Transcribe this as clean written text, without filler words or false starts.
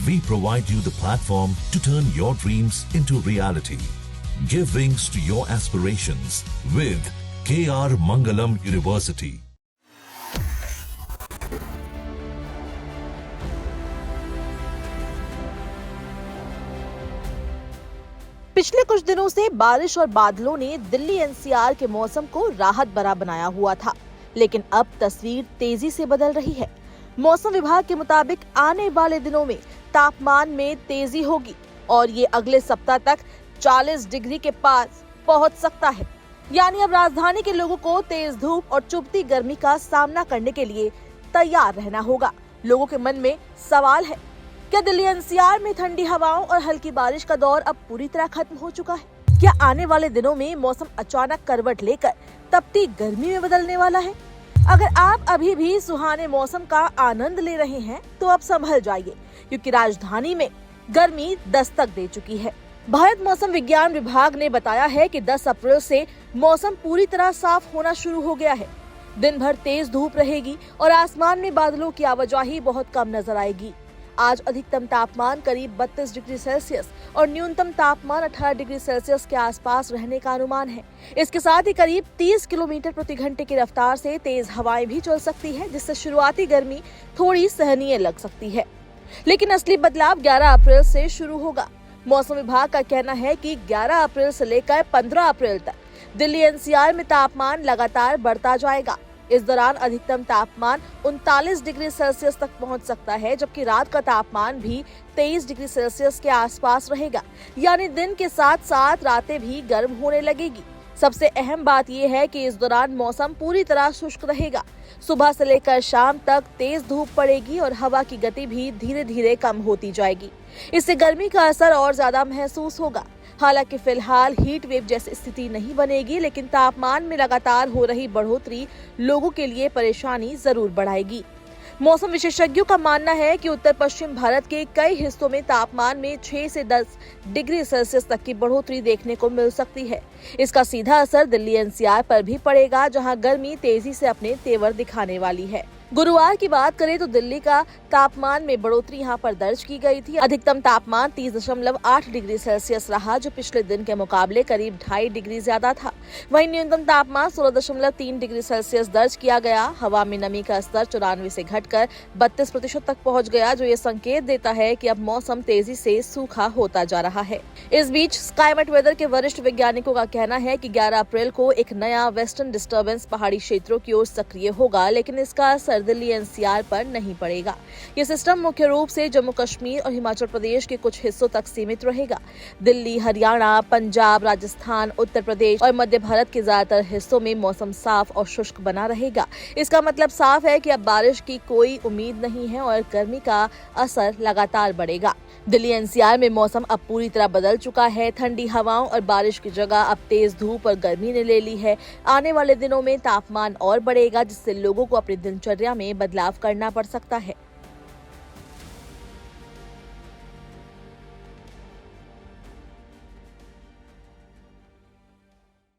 We provide you the platform to turn your dreams into reality. Give wings to your aspirations with KR Mangalam University. पिछले कुछ दिनों से बारिश और बादलों ने दिल्ली एनसीआर के मौसम को राहत भरा बनाया हुआ था, लेकिन अब तस्वीर तेजी से बदल रही है। मौसम विभाग के मुताबिक आने वाले दिनों में तापमान में तेजी होगी और ये अगले सप्ताह तक 40 डिग्री के पास पहुंच सकता है। यानी अब राजधानी के लोगों को तेज धूप और चुभती गर्मी का सामना करने के लिए तैयार रहना होगा। लोगों के मन में सवाल है, क्या दिल्ली एनसीआर में ठंडी हवाओं और हल्की बारिश का दौर अब पूरी तरह खत्म हो चुका है? क्या आने वाले दिनों में मौसम अचानक करवट लेकर तपती गर्मी में बदलने वाला है? अगर आप अभी भी सुहाने मौसम का आनंद ले रहे हैं तो अब संभल जाइए, क्योंकि राजधानी में गर्मी दस्तक दे चुकी है। भारत मौसम विज्ञान विभाग ने बताया है कि 10 अप्रैल से मौसम पूरी तरह साफ होना शुरू हो गया है। दिन भर तेज धूप रहेगी और आसमान में बादलों की आवाजाही बहुत कम नजर आएगी। आज अधिकतम तापमान करीब 32 डिग्री सेल्सियस और न्यूनतम तापमान 18 डिग्री सेल्सियस के आसपास रहने का अनुमान है। इसके साथ ही करीब 30 किलोमीटर प्रति घंटे की रफ्तार से तेज हवाएं भी चल सकती है, जिससे शुरुआती गर्मी थोड़ी सहनीय लग सकती है। लेकिन असली बदलाव 11 अप्रैल से शुरू होगा। मौसम विभाग का कहना है कि 11 अप्रैल से लेकर 15 अप्रैल तक दिल्ली एनसीआर में तापमान लगातार बढ़ता जाएगा। इस दौरान अधिकतम तापमान 39 डिग्री सेल्सियस तक पहुंच सकता है, जबकि रात का तापमान भी 23 डिग्री सेल्सियस के आसपास रहेगा। यानी दिन के साथ साथ रातें भी गर्म होने लगेगी। सबसे अहम बात यह है कि इस दौरान मौसम पूरी तरह शुष्क रहेगा। सुबह से लेकर शाम तक तेज धूप पड़ेगी और हवा की गति भी धीरे धीरे कम होती जाएगी। इससे गर्मी का असर और ज्यादा महसूस होगा। हालांकि फिलहाल हीट वेव जैसी स्थिति नहीं बनेगी, लेकिन तापमान में लगातार हो रही बढ़ोतरी लोगों के लिए परेशानी जरूर बढ़ाएगी। मौसम विशेषज्ञों का मानना है कि उत्तर पश्चिम भारत के कई हिस्सों में तापमान में 6 से 10 डिग्री सेल्सियस तक की बढ़ोतरी देखने को मिल सकती है। इसका सीधा असर दिल्ली एनसीआर पर भी पड़ेगा, जहां गर्मी तेजी से अपने तेवर दिखाने वाली है। गुरुवार की बात करें तो दिल्ली का तापमान में बढ़ोतरी यहां पर दर्ज की गई थी। अधिकतम तापमान 30.8 डिग्री सेल्सियस रहा, जो पिछले दिन के मुकाबले करीब 2.5 डिग्री ज्यादा था। वहीं न्यूनतम तापमान 16.3 डिग्री सेल्सियस दर्ज किया गया। हवा में नमी का स्तर 94 से घटकर 32% तक पहुंच गया, जो ये संकेत देता है कि अब मौसम तेजी से सूखा होता जा रहा है। इस बीच स्काईमेट वेदर के वरिष्ठ वैज्ञानिकों का कहना है कि 11 अप्रैल को एक नया वेस्टर्न डिस्टर्बेंस पहाड़ी क्षेत्रों की ओर सक्रिय होगा, लेकिन इसका असर दिल्ली एनसीआर पर नहीं पड़ेगा। ये सिस्टम मुख्य रूप से जम्मू कश्मीर और हिमाचल प्रदेश के कुछ हिस्सों तक सीमित रहेगा। दिल्ली, हरियाणा, पंजाब, राजस्थान, उत्तर प्रदेश और मध्य भारत के ज्यादातर हिस्सों में मौसम साफ और शुष्क बना रहेगा। इसका मतलब साफ है कि अब बारिश की कोई उम्मीद नहीं है और गर्मी का असर लगातार बढ़ेगा। दिल्ली एनसीआर में मौसम अब पूरी तरह बदल चुका है। ठंडी हवाओं और बारिश की जगह अब तेज धूप और गर्मी ने ले ली है। आने वाले दिनों में तापमान और बढ़ेगा, जिससे लोगों को अपनी दिनचर्या में बदलाव करना पड़ सकता है।